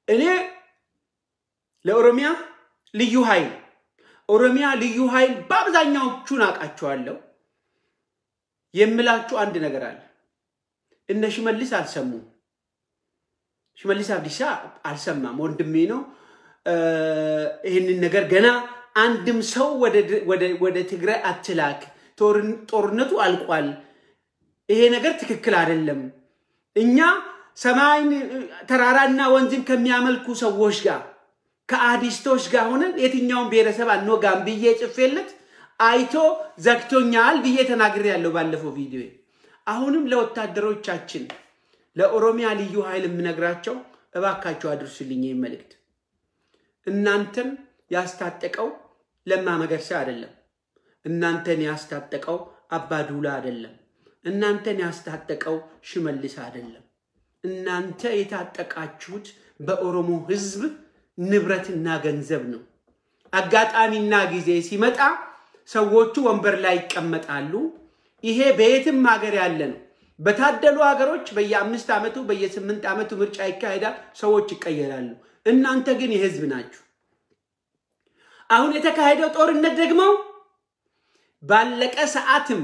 እኔ ለኦሮሚያ ልዩ ኃይል ኦሮሚያ ልዩ ኃይል በአብዛኛዎቹን አቃቸዋለሁ የምላችሁ አንድ ነገር አለ እነ ሽመልስ አልሰሙ ሽመልስ አብዲሳ አልሰማም ወንድሜ ነው ይሄንን ነገር ገና አንድም ሰው ወደ ትግራይ አትላክ ጦርነቱ አልቋል ይሄ ነገር ትክክል አይደለም እኛ ሰማይን ተራራና ወንዝን ከሚያመልኩ ሰዎች ጋር ከአዲስቶች ጋር ሆነን የትኛውን ብሔረሰብ አንወጋም ብዬ ጽፌለት አይቶ ዘክቶኛል ብዬ ተናግሬ ያለው ባለፈው ቪዲዮ አሁንም ለወታደሮቻችን ለኦሮሚያ ልዩ ኃይል ምነግራቸው እባካችሁ አድርሱልኝ መልእክት እናንተን ያስታጠቀው ለማ መገርሳ አይደለም እናንተን ያስታጠቀው አባዱላ አይደለም እናንተን ያስታጠቀው ሽመልስ አይደለም እናንተ የታጠቃችሁት በኦሮሞ ህዝብ ንብረትና ገንዘብ ነው አጋጣሚና ጊዜ ሲመጣ ሰዎቹ ወንበር ላይ ይቀመጣሉ ይሄ በየትም ሀገር ያለ ነው በታደሉ ሀገሮች በየ5 አመቱ በየ8 አመቱ ምርጫ ይካሄዳል ሰዎች ይቀየራሉ እናንተ ግን የህዝብ ናችሁ አሁን የተካሄደው ጦርነት ደግሞ ባለቀ ሰዓትም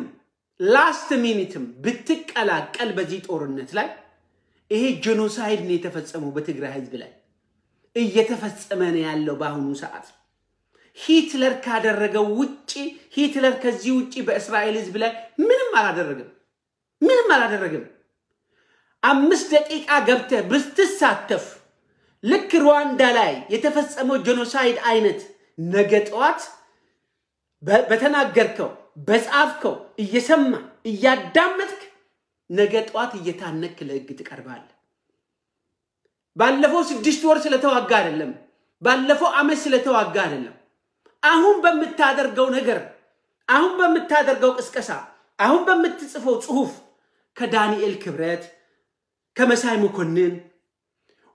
ላስት ሚኒትም ብትቀላቀል በዚህ ጦርነት ላይ ይሄ ጄኖሳይድ ነው የተፈጸመው በትግራይ ህዝብ ላይ እየተፈጸመ ነው ያለው በአሁኑ ሰዓት ሂትለር ካደረገው ውጪ ሂትለር ከዚህ ውጪ በእስራኤል ህዝብ ላይ ምንም አላደረገም 5 ደቂቃ ገብተ ብትሳተፍ ልክ ሩዋንዳ ላይ የተፈጸመው ጄኖሳይድ አይነት ነገጧት በተናገርከው በጻፍከው እየሰማ እያዳመጥክ ነገጧት እየታነክ ለህግ ትቀርባለህ ባለፈው 6 ወር ስለተዋጋ አይደለም ባለፈው አመት ስለተዋጋ አይደለም አሁን በመታደርገው ነገር አሁን በመታደርገው ቅስቀሳ አሁን በመትጽፈው ጽሁፍ ከዳንኤል ክብረት ከመሳይ መኮንን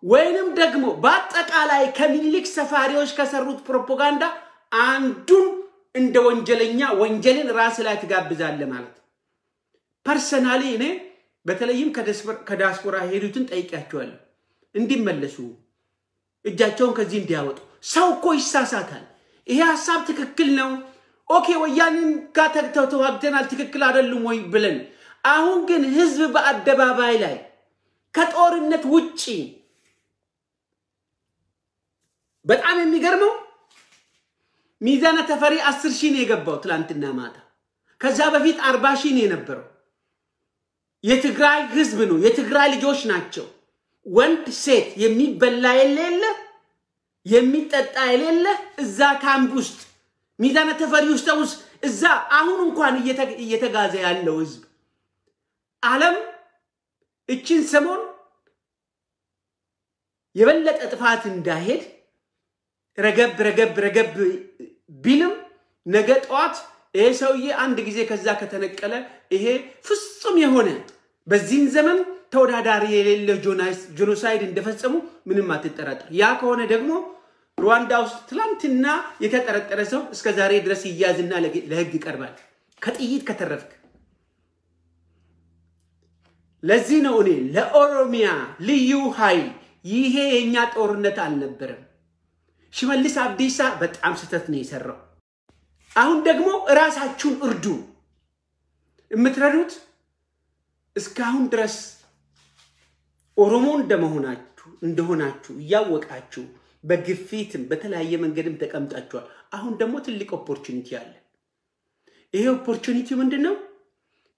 ወይንም ደግሞ በአጠቃላይ ከሚኒሊክ ሰፋሪዎች ከሰሩት ፕሮፓጋንዳ አንዱን እንደ ወንጀለኛ ወንጀልን ራስ ላይ ተጋብዛለ ማለት ፐርሰናሊ እኔ በተለይም ከዳስፖራ ሄዱትን ጠይቂያቸዋለሁ እንዲመለሱ እጃቸውን ከዚህ እንዲያወጡ ሰው እኮ ይሳሳታል ይሄ ሐሳብ ትክክል ነው ኦኬ ወያኔን ጋር ተዋግተናል ትክክል አይደለም ወይ ብለን አሁን ግን ህዝብ በአደባባይ ላይ ከጦርነት ውጪ በጣም የሚገርመው ሚዛነ ተፈሪ 10,000 ነው የገባው ትላንትና ማታ ከዛ በፊት 40,000 ነው የነበረው የትግራይ ህዝብ ነው የትግራይ ልጆች ናቸው ወንድ ሴት የሚበላ የሌለ የሚጠጣ የሌለ እዛ ካምፕ ውስጥ ሚዛነ ተፈሪ ውስጥ እዛ አሁን እንኳን እየተጋዘ ያለው ህዝብ ዓለም እቺን ሰሞን የበለጠ ጥፋት እንዳይሄድ ረገብ ቢልም ነገ ጧት ይሄ ሰውዬ አንድ ጊዜ ከዛ ከተነቀለ ይሄ ፍጹም የሆነ በዚህን ዘመን ተወዳዳሪ የሌለ ጄኖሳይድ እንደፈጸሙ ምንም አትጠራጠር ያ ከሆነ ደግሞ ሩዋንዳ ውስጥ ትላንትና የተጠረጠረ ሰው እስከ ዛሬ ድረስ ይያዝና ለህግ ይቀርባል ከጥይት ከተረፍክ ለዚህ ነው እኔ ለኦሮሚያ ልዩ ኃይል ይሄ የኛ ጦርነት አልነበረም ሽመልስ አብዲሳ በጣም ስተት ነው የሰራው አሁን ደግሞ ራሳችሁን እርዱ እስካሁን ድረስ ኦሮሞ እንደሆናችሁ ያወቃችሁ በግፊትም በተለያየ መንገድም ተቀምጣችኋል አሁን ደግሞ ትልቅ ኦፖርቹኒቲ አለ ይሄ ኦፖርቹኒቲ ምንድነው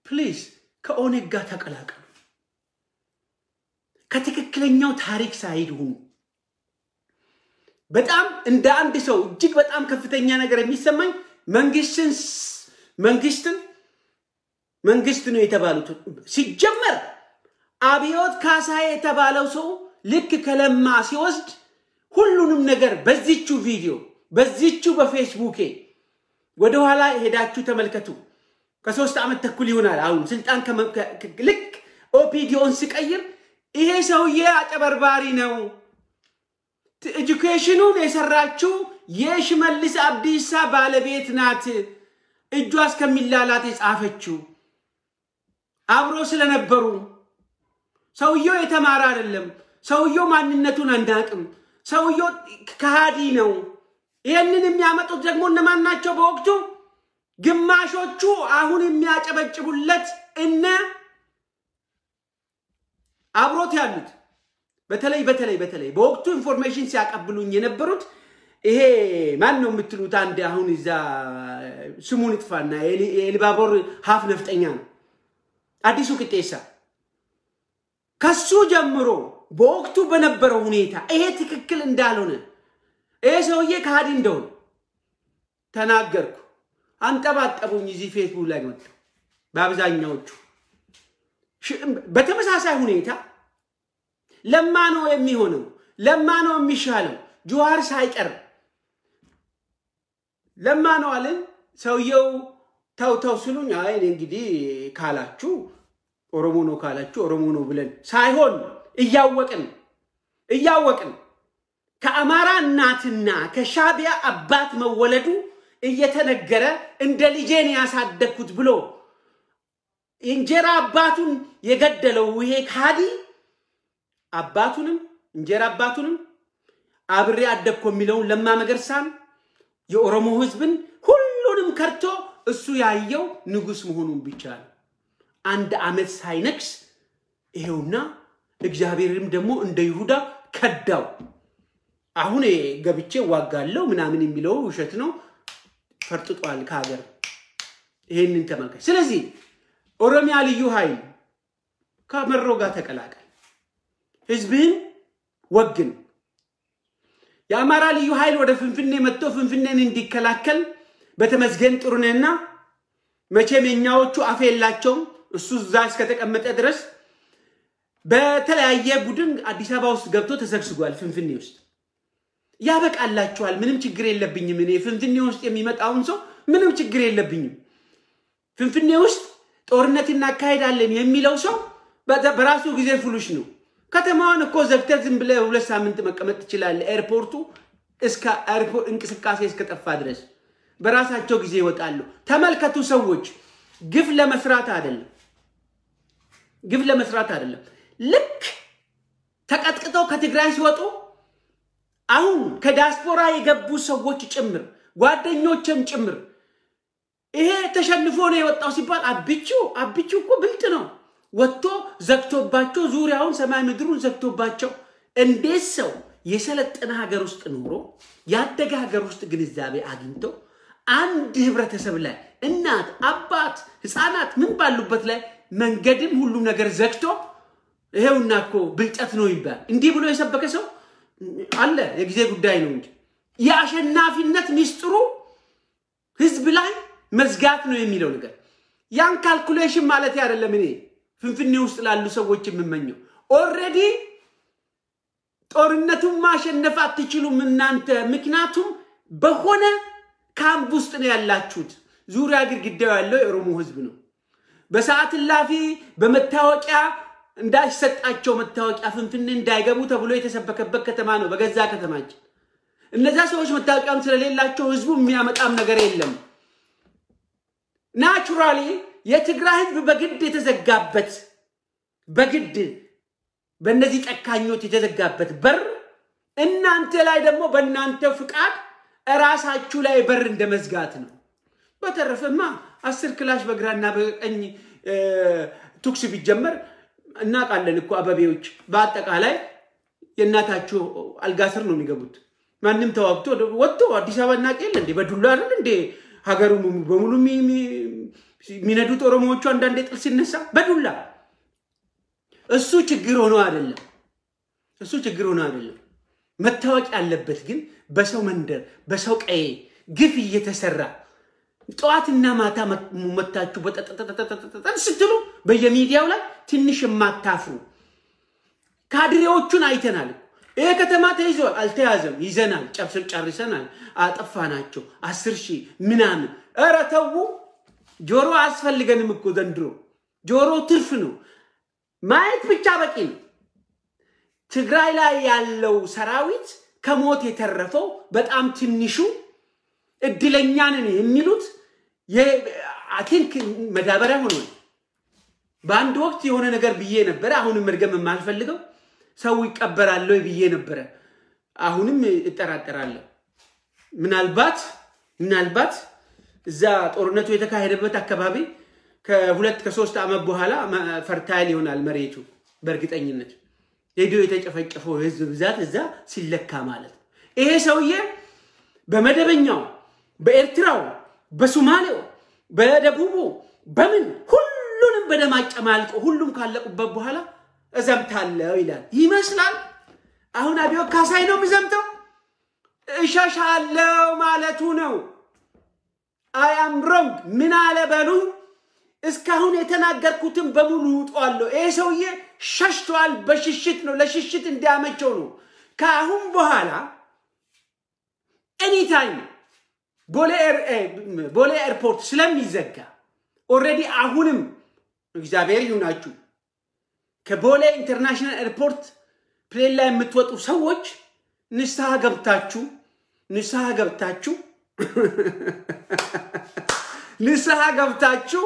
ፕሊዝ ከኦኔግ ጋር ተቀላቀሉ ከትክክለኛው ታሪክ ሳይድ ሁኑ በጣም እንደ አንድ ሰው እጅግ በጣም ከፍተኛ ነገር የሚሰማኝ መንግስት ነው የተባሉት ሲጀመር አብዮት ካሳዬ የተባለው ሰው ልክ ከለማ ሲወስድ ሁሉንም ነገር በዚህቹ ቪዲዮ በዚህቹ በፌስቡክ ወደ ኋላ ሄዳችሁ ተመልከቱ ከ3 አመት ተኩል ይሆናል አሁን ስልጣን ልክ ኦፒዲዮን ሲቀይር ይሄ ሰውዬ አጨበርባሪ ነው ኤጁኬሽኑን የሰራችው የሽመልስ አብዲሳ ባለቤት ናት እጇ እስከሚላላት የጻፈችው አብሮ ስለነበሩ ሰውየው የተማረ አይደለም ሰውየው ማንነቱን አናቅም ሰውየው ከሃዲ ነው ይሄንን የሚያመጡት ደግሞ እነማን ናቸው በወቅቱ ግማሾቹ አሁን የሚያጨበጭቡለት እነ አብሮት ያሉት በተለይ በወቅቱ ኢንፎርሜሽን ሲያቀብሉኝ የነበሩት ይሄ ማን ነው የምትሉት አንድ አሁን እዛ ስሙን ይጥፋና ኤሊባቦር ሀፍ ነፍጠኛ ነው አዲሱ ቅጤሳ ከሱ ጀምሮ በወቅቱ በነበረው ሁኔታ ይሄ ትክክል እንዳልሆነ ይሄ ሰውዬ ከሃዲ እንደሆነ ተናገርኩ አንጠባጠቡኝ እዚህ ፌስቡክ ላይ ነው በአብዛኛዎቹ በተመሳሳይ ሁኔታ ለማ ነው የሚሆነው ለማ ነው የሚሻለው ጁዋር ሳይቀር ለማ ነው አለን ሰውየው ታው ስሉኝ አይ እንግዲህ ካላችሁ ኦሮሞ ነው ካላችሁ ኦሮሞ ነው ብለን ሳይሆን እያወቅን ከአማራ እናትና ከሻቢያ አባት መወለዱ እየተነገረ እንደ ልጄን ያሳደግኩት ብሎ እንጀራ አባቱን የገደለው ይሄ ካዲ አባቱንም እንጀራ አባቱንም አብሬ አደግኩ የሚለው ለማ መገርሳን የኦሮሞ ህዝብን ሁሉንም ከርቶ እሱ ያየው ንጉስ መሆኑን ብቻ ነው አንድ አመት ሳይነክስ ይሄውና እግዚአብሔርም ደግሞ እንደ ይሁዳ ከዳው አሁን ገብቼ ዋጋለው ምናምን የሚለው ውሸት ነው ፈርጥጧል ከሀገር ይሄንን ተመልከት ስለዚህ ኦሮሚያ ልዩ ኃይል ከመሮ ጋር ተቀላቀል ህዝብን ወግን የአማራ ልዩ ኃይል ወደ ፍንፍኔ መጥቶ ፍንፍኔን እንዲከላከል በተመስገን ጥሩነህና መቼም የኛዎቹ አፈላቸው እሱ ዛስ ከተቀመጠ ድረስ በተለያየ ቡድን አዲስ አበባ ውስጥ ገብቶ ተሰግስጓል ፍንፍኔ ውስጥ ያበቃላችኋል ምንም ችግር የለብኝም እኔ ፍንፍኔ ውስጥ የሚመጣውን ሰው ምንም ችግር የለብኝም ፍንፍኔ ውስጥ ጦርነት እናካሄዳለን የሚለው ሰው በራሱ ጊዜ ፍሉሽ ነው ከተማውን እኮ ዘግተህ ዝም ብለህ 2 ሳምንት መቀመጥ ይችላል ኤርፖርቱ እስከ ኤርፖርት እንቅስቃሴ እስከ ጠፋ ድረስ በራሳቸው ጊዜ ይወጣሉ ተመልከቱ ሰዎች ግፍ ለመስራት አይደለም ልክ ተቀጥቅጠው ከትግራይ ሲወጡ አሁን ከዲያስፖራ የገቡ ሰዎች ጭምር ጓደኞችም ጭምር ይሄ ተሸንፎ ነው የወጣው ሲባል አብቹ እኮ ብልጥ ነው ወጥቶ ዘግቶባቸው ዙሪያውን ሰማይ ምድሩን ዘግቶባቸው እንዴት ሰው የሰለጠነ ሀገር ውስጥ ኖሮ ያደገ ሀገር ውስጥ ግንዛቤ አግኝቶ አንድ ህብረተሰብ ላይ እናት አባት ህፃናት ምን ባሉበት ላይ መንገድም ሁሉ ነገር ዘግቶ ይሄውና እኮ ብልጠት ነው ይባል እንዲህ ብሎ የሰበከ ሰው አለ የጊዜ ጉዳይ ነው እንጂ ያሸናፊነት ሚስጥሩ ህዝብ ላይ መዝጋት ነው የሚለው ነገር ያን ካልኩሌሽን ማለት አይደለም እኔ ፍንፍኔ ውስጥ ላሉ ሰዎች የምመኘው ኦሬዲ ጦርነቱን ማሸነፍ አትችሉም እናንተ ምክንያቱም በሆነ ካምፕ ውስጥ ነው ያላችሁት ዙሪያ ግድግዳው ያለው የኦሮሞ ህዝብ ነው በሰዓት ላፊ በመታወቂያ እንዳይሰጣቸው መታወቂያ ፍንፍኔ እንዳይገቡ ተብሎ የተሰበከበት ከተማ ነው በገዛ ከተማችን እነዛ ሰዎች መታወቂያም ስለሌላቸው ህዝቡ የሚያመጣም ነገር የለም ናቹራሊ የትግራይ ህዝብ በግድ የተዘጋበት በግድ በእነዚህ ጨካኞች የተዘጋበት በር እናንተ ላይ ደግሞ በእናንተ ፍቃድ ራሳችሁ ላይ በር እንደመዝጋት ነው በተረፈማ 10 ክላሽ በግራና በቀኝ ቱክስ ቢጀመር እናቃለን እኮ አበቤዎች በአጠቃላይ የናታችሁ አልጋስር ነው የሚገቡት ማንንም ተዋግቶ ወጥቶ አዲስ አበባ እናቀል እንዴ በዱላ አይደል እንዴ ሀገሩ በሙሉ ሚነዱት ኦሮሞዎቹ አንዳንዴ ጥል ሲነሳ በዱላ እሱ ችግር ሆኖ አይደለም መታወቂያ ያለበት ግን በሰው መንደር በሰው ቀይ ግፍ እየተሰራ ጧትና ማታ መታችሁ ስትሉ በየሚዲያው ላይ ትንሽ ማታፍሩ ካድሬዎቹን አይተናል ይሄ ከተማ ተይዟል አልተያዘም ይዘናል ጨርሰናል አጠፋናቸው 10,000 ምናምን ኧረ ተው ጆሮ አስፈልገንም እኮ ዘንድሮ ጆሮ ትርፍ ነው ማየት ብቻ በቂ ነው ትግራይ ላይ ያለው ሰራዊት ከሞት የተረፈው በጣም ትንሹ እድለኛ ነን የሚሉት I think መዳበሪያ ሆኖ በአንድ ወቅት የሆነ ነገር ብዬ ነበር አሁን መርገም ማልፈልገው ሰው ይቀበራል ወይ ብዬ ነበር አሁንም እጠራጠራለሁ ምናልባት እዛ ጦርነቱ የተካሄደበት አካባቢ ከ2 ከ3 አመት በኋላ ፈርታይል ይሆናል መሬቱ በርግጠኝነት ሄዶ የተጨፈጨፈው ህዝብ ብዛት እዛ ሲለካ ማለት ይሄ ሰውዬ በመደበኛው በኤርትራው በሶማሌው በደቡቡ በምን ሁሉንም በደማጨማልቆ ሁሉም ካለቁበት በኋላ እዘምታለው ይላል ይመስላል አሁን አብዮ ካሳይ ነው ምዘምተው እሻሻለው ማለቱ ነው I am wrong ምን አለ በሉ እስካሁን የተናገርኩትን በሙሉ ውጣለው ይሄ ሰውዬ ሸሽቷል በሽሽት ነው ለሽሽት እንዲያመቸው ነው ካሁን በኋላ anytime ቦሌ ኤርፖርት ስለሚዘጋ already አሁንም እግዚአብሔር ይሁናችሁ ከቦሌ ኢንተርናሽናል ኤርፖርት ፕሌን ላይ የምትወጡ ሰዎች ንስሐ ገብታችሁ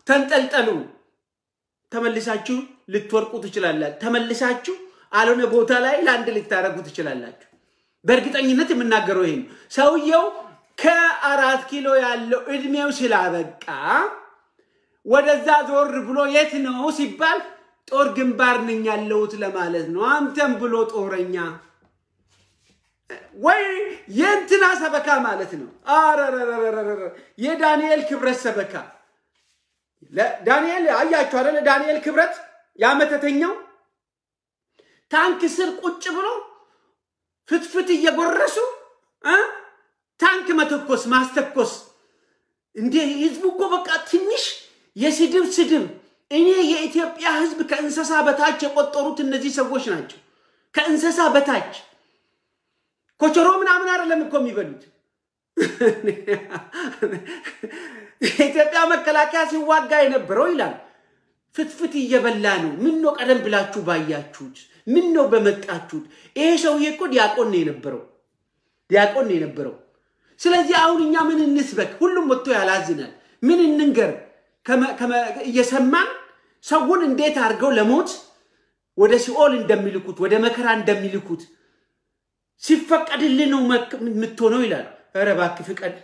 ተንጠልጠሉ ተመልሳችሁ ልትወርቁ ትችላላችሁ ተመልሳችሁ አልሆነ ቦታ ላይ ላንድ ልታረጉ ትችላላችሁ በእርግጠኝነት የምናገረው ይሄን ሰውየው ከ4 ኪሎ ያለው እድሜው ስላበቃ ወደዛ ዞር ብሎ የት ነው ሲባል ጦር ግንባር ነኝ ያለውት ለማለት ነው አንተም ብሎ ጦረኛ ወይ የንትና ሰበካ ማለት ነው አረረረረረ የዳንኤል ክብረት ሰበካ ዳንኤል አያችሁ አይደል ዳንኤል ክብረት ያመተተኛው ታንክ ስር ቁጭ ብሎ ፍትፍት እየጎረሱ ታንክ መተኮስ ማስተኮስ እንዴ ህዝቡ እኮ በቃ ትንሽ የስድብ እኔ የኢትዮጵያ ህዝብ ከእንሰሳ በታች የቆጠሩት እነዚህ ሰዎች ናቸው ከእንሰሳ በታች ኮቸሮ ምናምን አይደለም እኮ የሚበሉት ኢትዮጵያ መከላከያ ሲዋጋ የነበረው ይላል ፍትፍት እየበላ ነው ምን ነው ቀደም ብላችሁ ባያችሁት ምን ነው በመጣችሁት ይሄ ሰውዬ እኮ ዲያቆን ነው የነበረው ስለዚህ አሁንኛ ምን እንስበክ ሁሉም ወጥቶ ያላዝናል ምን እንንገር እየሰማን ሰውን እንዴት አርገው ለሞት ወደ ሲኦል እንደሚልኩት ወደ መከራ እንደሚልኩት ሲፈቀድልህ ነው ምትሆነው ይላል ኧረ ባክ ፍቀድ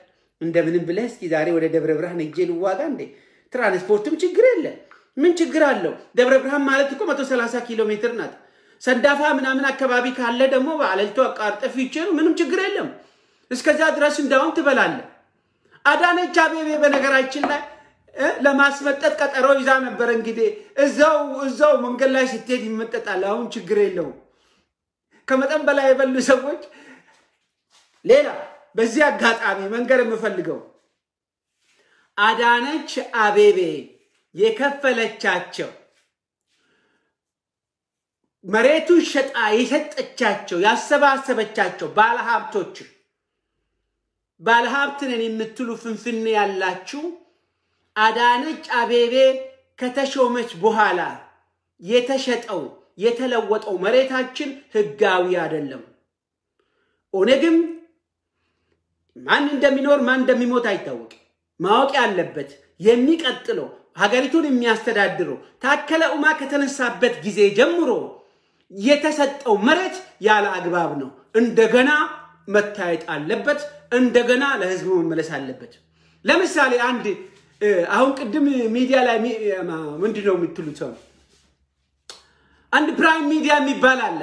እንደምንም ብለህ እስኪ ዛሬ ወደ ደብረ ብርሃን እጄን ዋጋ እንዴ ትራንስፖርትም ችግር የለ ምን ችግር አለው ደብረ ብርሃን ማለት እኮ 130 ኪሎ ሜትር ናት ሰንዳፋ ምናምን አካባቢ ካለ ደግሞ ባለልቶ አቃርጠፍ ይችላል ምንም ችግር የለም እስከዛ ድረስ እንዳውም ትበላለ አዳነች አቤቤ በነገራችን ላይ ለማስመጠጥ ቀጠሮ ይዛ ነበር እንግዲህ እዛው መንገድ ላይ ስትሄድ ይመጠጣል አሁን ችግር የለው ከመጠን በላይ የበሉ ሰዎች ሌላ በዚህ አጋጣሚ መንገር የምፈልገው አዳነች አቤቤ የከፈለቻቸው መሬቱ ሸጣ የሰጠቻቸው ያሰባሰበቻቸው ባለሀብትን የምትሉ ፍንፍኔ ያላችሁ አዳነች አቤቤ ከተሾመች በኋላ የተሸጠው የተለወጠው መሬታችን ህጋዊ አይደለም ኦነግም ማን እንደሚኖር ማን እንደሚሞት አይታወቅ ማወቅ ያለበት የሚቀጥለው ሀገሪቱን የሚያስተዳድረው ታከለ ኡማ ከተነሳበት ጊዜ ጀምሮ የተሰጠው መሬት ያለ አግባብ ነው እንደገና መታየት አለበት እንደገና ለህዝቡ መመለስ አለበት ለምሳሌ አንድ አሁን ቅድም ሚዲያ ላይ ምንድነው የምትሉት አንድ ፕራይም ሚዲያ የሚባል አለ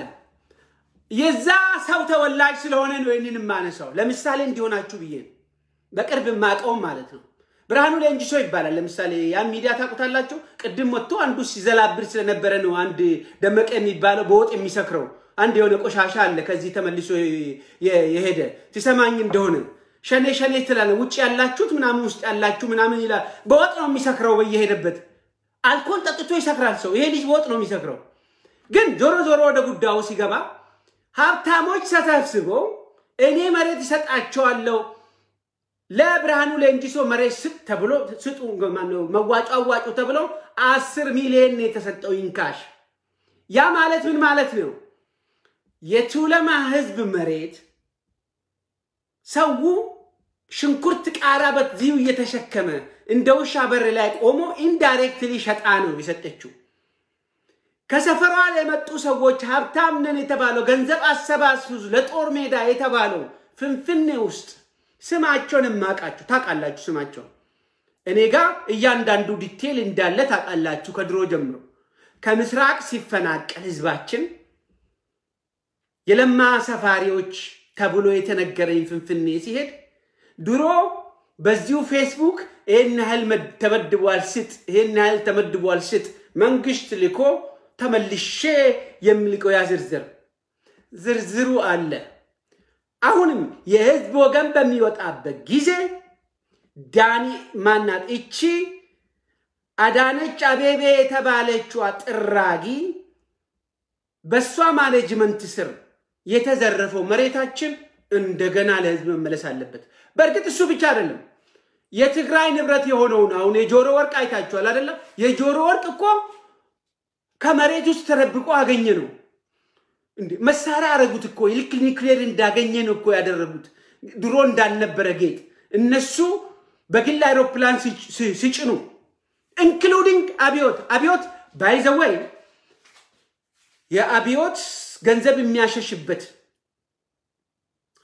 የዛ ሰው ተወላጅ ስለሆነ ነው እኔንም ማነሳው ለምሳሌ እንዲሆናችሁ ብዬ በቅርብ ማቀው ማለት ነው ብርሃኑ ለንጂሶ ይባላል ለምሳሌ ያ ሚዲያ ታቁታላችሁ ቅድም ወጥቶ አንዱ ሲዘላብር ስለነበረ ነው አንድ ደመቀ የሚባለው በወጥ የሚሰክረው አንድ የሆነ ቆሻሻ አለ ከዚህ ተመልሶ የሄደ ትሰማኝ እንደሆነ ሸኔ ትላለ ውጭ ያላችሁት ምናምን ውስጥ ያላችሁ ምናምን ይላል በወጥ ነው የሚሰክረው በየሄደበት አልኮል ጠጥቶ ይሰክራል ሰው ይሄ ልጅ በወጥ ነው የሚሰክረው ግን ዞሮ ወደ ጉዳዩ ሲገባ ሀብታሞች ተሰብስበው እኔ መሬት ይሰጣቸዋለሁ ለብርሃኑ ለንጂሶ መሬት ተብሎ ስጡ መዋጫው ተብሎ 10 ሚሊዮን የተሰጠው ኢንካሽ ያ ማለት ምን ማለት ነው የቱለማ ህዝብ መሬት ሰው ሽንኩርት ቃራ በዚሁ እየተሸከመ እንደውሻ በር ላይ ቆሞ ኢንዳይሬክትሊ ሸጣ ነው የሰጠችው ከሰፈሯ የመጡ ሰዎች ሀብታም ነን የተባለው ገንዘብ አሰባስቡ ለጦር ሜዳ የተባለው ፍንፍኔ ውስጥ ስማቸውን ማቃችሁ ታቃላችሁ ስማቸው እኔ ጋር እያንዳንዱ ዲቴል እንዳለ ታቃላችሁ ከድሮ ጀምሮ ከምስራቅ ሲፈናቀል ህዝባችን የለማ ሰፋሪዎች ተብሎ የተነገረኝ ፍንፍኔ ሲሄድ ድሮ በዚሁ ፌስቡክ ይሄን ያህል ተመድቧል ስጥ ይሄን ያህል ተመድቧል ስጥ መንግስት ልኮ ተመልሼ የሚልቀው ዝርዝሩ አለ አሁንም የህዝብ ወገን በሚወጣበት ጊዜ ዳኒ ማናት እቺ አዳነች አቤቤ የተባለችው ጥራጊ በሷ ማኔጅመንት ስር የተዘረፈው መሬታችን እንደገና ለህዝብ መመለስ አለበት በርግጥ እሱ ብቻ አይደለም የትግራይ ንብረት የሆነው አሁን የጆሮ ወርቅ አይታችኋል አይደለ የጆሮ ወርቅ እኮ ከመሬት ውስጥ ተረብቆ አገኘ ነው እንዴ መሳሪያ አረጉት እኮ ልክ ኒውክሌር እንዳገኘ ነው እኮ ያደረጉት ድሮ እንዳልነበረ ጌት እነሱ በግል አይሮፕላን ሲጭኑ ኢንክሉዲንግ አብዮት ባይ ዘ ዌይ የአብዮት ገንዘብ የሚያሸሽበት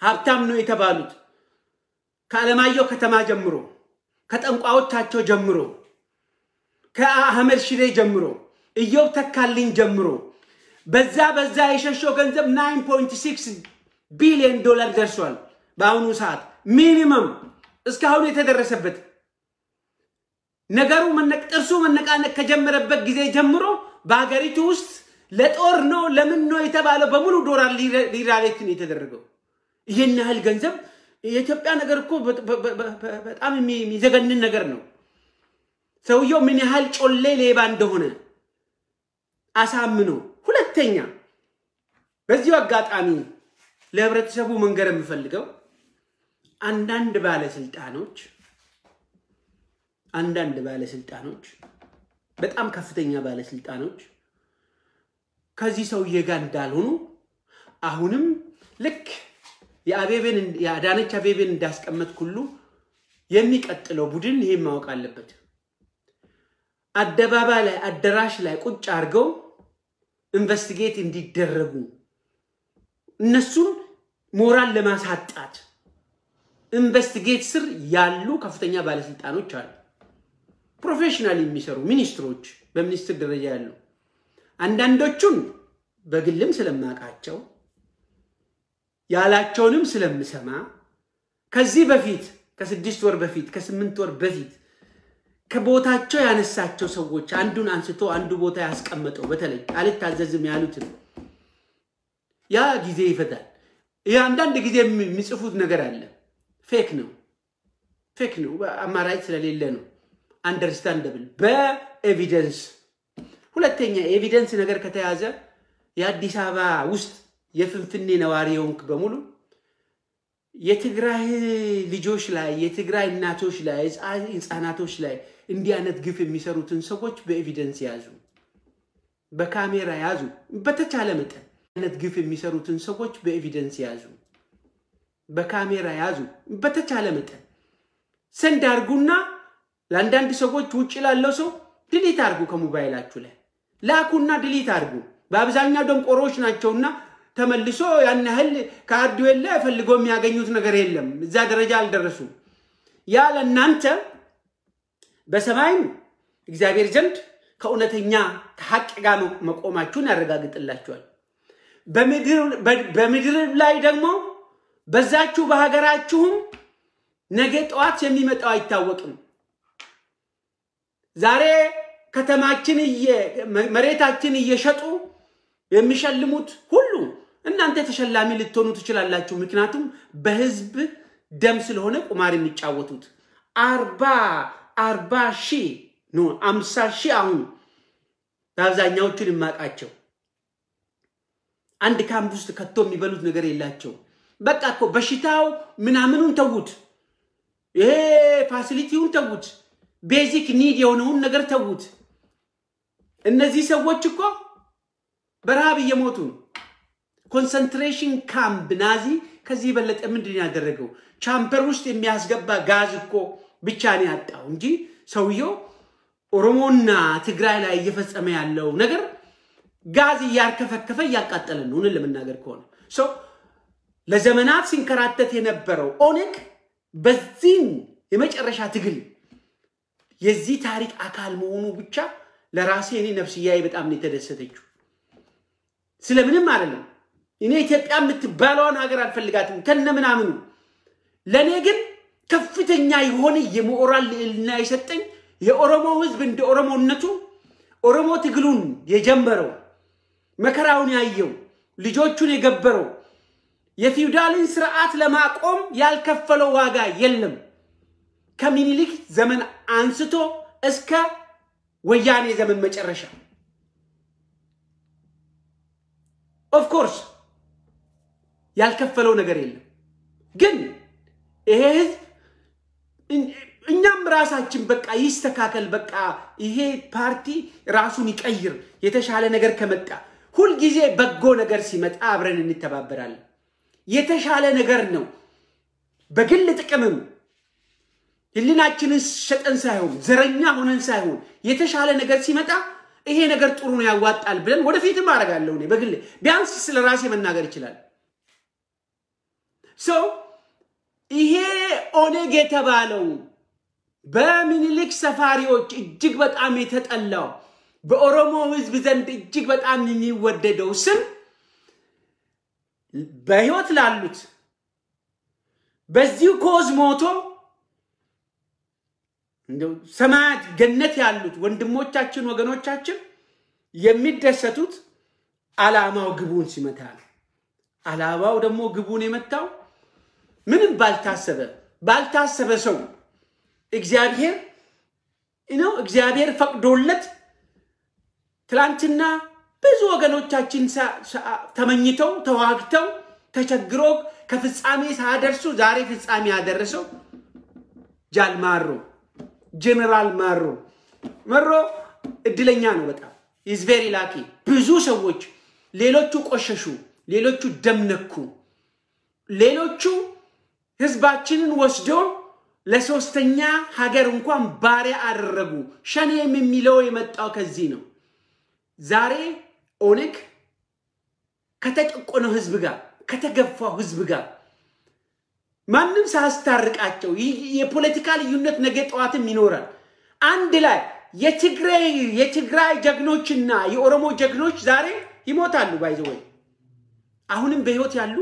ሀብታም ነው የተባሉት ከአለማየሁ ከተማ ጀምሮ ከጠንቋዎቻቸው ጀምሮ ከአህመድ ሽሬ ጀምሮ ኢዮብ ተካልኝ ጀምሮ በዛ የሸሸው ገንዘብ 9.6 ቢሊዮን ዶላር ደርሷል በአሁኑ ሰዓት ሚኒመም እስካሁን የተደረሰበት ነገሩ ጥርሱ መነቃነቅ ከጀመረበት ጊዜ ጀምሮ በአገሪቱ ውስጥ ለጦር ነው ለምን ነው የተባለው በሙሉ ዶላር ሊራሌት ነው የተደረገው ይሄን ያህል ገንዘብ የኢትዮጵያ ነገር እኮ በጣም የሚዘገንን ነገር ነው ሰውየው ምን ያህል ጮሌ ሌባ እንደሆነ አሳምኑ ሁለተኛ በዚሁ አጋጣሚ ለህብረተሰቡ መንገር የምፈልገው አንዳንድ ባለስልጣኖች በጣም ከፍተኛ ባለስልጣኖች ከዚህ ሰውዬ ጋር እንዳልሆኑ አሁንም ልክ የአዳነች አቤቤን እንዳስቀመጥ ሁሉ የሚቀጥለው ቡድን ይሄን ማወቅ አለበት አደባባይ ላይ አደራሽ ላይ ቁጭ አርገው ኢንቨስቲጌት እንዲደረጉ እነሱን ሞራል ለማሳጣት ኢንቨስቲጌት ስር ያሉ ከፍተኛ ባለስልጣኖች አሉ ፕሮፌሽናሊ የሚሰሩ ሚኒስትሮች በሚኒስትር ደረጃ ያሉ አንዳንዶቹን በግልም ስለማቃቸው ያላቸውንም ስለምሰማ ከዚህ በፊት ከ6 ወር በፊት ከ8 ወር በፊት ከቦታቸው ያነሳቸው ሰዎች አንዱን አንስቶ አንዱ ቦታ ያስቀመጠው በተለይ አልታዘዝም ያሉትን ያ ጊዜ ይፈታል ያ አንዳንድ ጊዜ የሚጽፉት ነገር አለ ፌክ ነው አማራጭ ስለሌለ ነው አንደርስታንደብል በኤቪደንስ ሁለተኛ ኤቪደንስ ነገር ከተያዘ የአዲስ አበባ ውስጥ የፍንፍኔ ነዋሪዎች በሙሉ የትግራይ ልጆች ላይ የትግራይ እናቶች ላይ ህፃናቶች ላይ እንዲህ አይነት ግፍ የሚሰሩትን ሰዎች በኤቪደንስ ያዙ በካሜራ ያዙ በተቻለ መጠን አይነት ግፍ የሚሰሩትን ሰዎች በኤቪደንስ ያዙ በካሜራ ያዙ በተቻለ መጠን ሰንድ አርጉና ለአንዳንድ ሰዎች ውጪ ላለው ሰው ዲሊት አርጉ ከሞባይላችሁ ላይ ላኩና ዲሊት አርጉ በአብዛኛው ደንቆሮች ናቸውና ተመልሶ ያን ያህል ካርዱ የለ ፈልጎ የሚያገኙት ነገር የለም እዛ ደረጃ አልደረሱም ያ ለእናንተ በሰማይ እግዚአብሔር ዘንድ ከእውነተኛ ከሐቅ ጋር መቆማችሁን ያረጋግጥላችኋል በምድር ላይ ደግሞ በዛችሁ በሀገራችሁም ነገ ጧት የሚመጣው አይታወቅም ዛሬ ከተማችን መሬታችን እየሸጡ የሚሸልሙት ሁሉ እናንተ ተሸላሚ ልትሆኑ ትችላላችሁ ምክንያቱም በህዝብ ደም ስለሆነ ቁማር የሚጫወቱት 40 ሺህ ነው 50 ሺህ አሁን ታዛኛዎቹን ማቃቸው አንድ ካምፕ ውስጥ ከቶ የሚበሉት ነገር የላቸው በቃ እኮ በሽታው ምናምኑን ተውት ይሄ ፋሲሊቲውን ተውት ቤዚክ ኒድ የሆነውን ነገር ተውት እነዚህ ሰዎች እኮ በራብ እየሞቱ ኮንሰንትሬሽን ካምፕ ናዚ ከዚህ በለጠ ምንድን ያደረገው ቻምበር ውስጥ የሚያስገባ ጋዝ እኮ ብቻ ነው ያጣው እንጂ ሰውየው ኦሮሞና ትግራይ ላይ እየፈጸመ ያለው ነገር ጋዝ ያርከፈከፈ ያቃጠለን ነው ለምናገር ከሆነ ሶ ለዘመናት ሲንከራተት የነበረው ኦነግ በዚህ የመጨረሻ ትግል የዚህ ታሪክ አካል መሆኑ ብቻ ለራሴ እኔ ነፍስያዬ በጣም ነው የተደሰተችው ስለምንም አይደለም እኔ ኢትዮጵያ የምትባለውን ሀገር አልፈልጋትም ከነምናምኑ ለኔ ግን ከፍተኛ የሆነ የሞራል ልዕልና የሰጠኝ የኦሮሞ ህዝብ እንደ ኦሮሞነቱ ኦሮሞ ትግሉን የጀመረው መከራውን ያየው ልጆቹን የገበረው የፊውዳልን ስርዓት ለማቆም ያልከፈለው ዋጋ የለም ከሚኒሊክ ዘመን አንስቶ እስከ ወያኔ ዘመን መጨረሻ of course ያልከፈለው ነገር የለም ግን ይሄ ህዝብ እኛም ራሳችን በቃ ይስተካከል በቃ ይሄ ፓርቲ ራሱን ይቀይር የተሻለ ነገር ከመጣ ሁሉ ጊዜ በጎ ነገር ሲመጣ አብረን እንተባበራለን የተሻለ ነገር ነው በግል ጥቅምም ህሊናችንን ሸጠን ሳይሆን ዘረኛ ሆነን ሳይሆን የተሻለ ነገር ሲመጣ ይሄ ነገር ጥሩ ነው ያዋጣል ብለን ወደፊት ማረጋለው ነው በግል ቢያንስ ስለራሴ መናገር ይችላል ሶ ይሄ ኦነግ የተባለው በሚኒሊክ ሰፋሪዎች እጅግ በጣም የተጠላው በኦሮሞ ህዝብ ዘንድ እጅግ በጣም የሚወደደው ስም በህይወት ላሉት በዚሁ ኮዝሞቶ እንደው ሰማያት ገነት ያሉት ወንድሞቻችን ወገኖቻችን የሚደሰቱት አላማው ግቡን ሲመታ አላማው ደግሞ ግቡን የመታው ምንም ባልታሰበ ሰው እግዚአብሔር ፈቅዶለት ትላንትና ብዙ ወገኖቻችን ተመኝተው ተዋግተው ተቸግሮ ከፍጻሜ ሳደርሱ ዛሬ ፍጻሜ ያደረሰው ጃልማሮ ጀነራል ማሮ እድለኛ ነው በጣም is very lucky ብዙ ሰዎች ሌሎቹ ቆሸሹ ሌሎቹ ደምነኩ ሌሎቹ ህዝባችንን ወስዶ ለሶስተኛ ሀገር እንኳን ባሪያ አደረጉ ሸኔም የሚለው የመጣው ከዚህ ነው ዛሬ ኦነግ ከተጨቆነው ህዝብ ጋር ከተገፋው ህዝብ ጋር ማንንም ሳስታርቃቸው የፖለቲካ ልዩነት ነገ ጧትም ይኖራል አንድ ላይ የትግራይ ጀግኖችና የኦሮሞ ጀግኖች ዛሬ ይሞታሉ ባይዘው አሁንም በህይወት ያሉ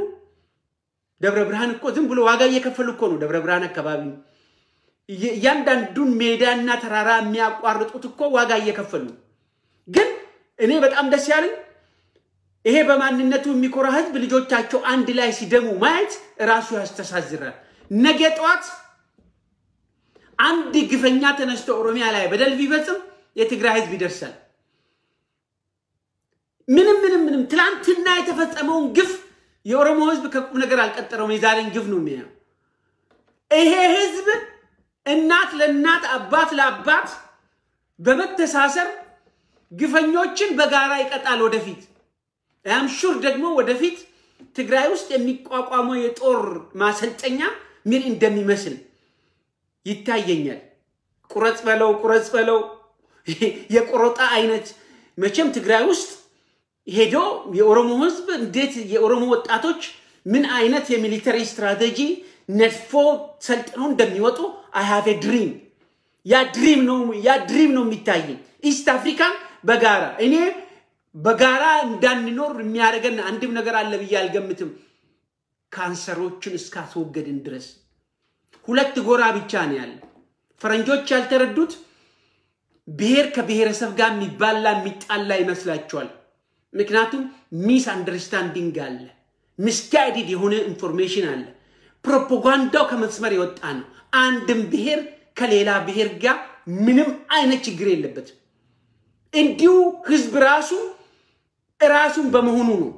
ደብረ ብርሃን እኮ ዝም ብሎ ዋጋ እየከፈሉ እኮ ነው ደብረ ብርሃን አካባቢ ያንዳንዱን ሜዳና ተራራ የሚያቋርጡት እኮ ዋጋ እየከፈሉ ግን እኔ በጣም ደስ ያለኝ ይሄ በማንነቱ የሚኮራ ህዝብ ልጆቻቸው አንድ ላይ ሲደሙ ማየት ራሱ ያስተሳዝራል ነገ ጧት አንድ ግፈኛ ተነስቶ ኦሮሚያ ላይ በደል ቢፈጽም የትግራይ ህዝብ ይደርሳል ምንም ትላንትና የተፈጸመውን ግፍ የኦሮሞ ህዝብ ከቁም ነገር አልቀጠረውም የዛሬን ግፍ ነው የሚያው ይሄ ህዝብ እናት ለእናት አባት ለአባት በመተሳሰር ግፈኞችን በጋራ ይቀጣል ወደፊት I'm sure ደግሞ ወደፊት ትግራይ ውስጥ የሚቋቋመው የጦር ማሰልጠኛ ምን እንደሚመስል ይታየኛል ቁረጽ በለው የቆሮጣ አይነት መቼም ትግራይ ውስጥ ሄዶ የኦሮሞ ህዝብ እንዴት የኦሮሞ ወጣቶች ምን አይነት የሚሊተሪ ስትራቴጂ ነድፎ ሰልጥነው እንደሚወጡ I have a dream ያ ድሪም ነው የሚታየኝ ኢስት አፍሪካን በጋራ እኔ በጋራ እንዳንኖር የሚያደርገን አንድም ነገር አለ ብዬ አልገምትም ካንሰሮችን እስካስወገድን ድረስ ሁለት ጎራ ብቻ ነው ያለ ፈረንጆች ያልተረዱት ብሔር ከብሔረሰብ ጋር የሚጣላ ይመስላቸዋል ምክንያቱም ሚስ አንደርስታንዲንግ አለ ሚስጋይድድ የሆነ ኢንፎርሜሽን አለ ፕሮፓጋንዳው ከመስመር የወጣ ነው አንድም ብሔር ከሌላ ብሔር ጋር ምንም አይነት ችግር የለበት እንዲሁ ህዝብ ራሱን በመሆኑ ነው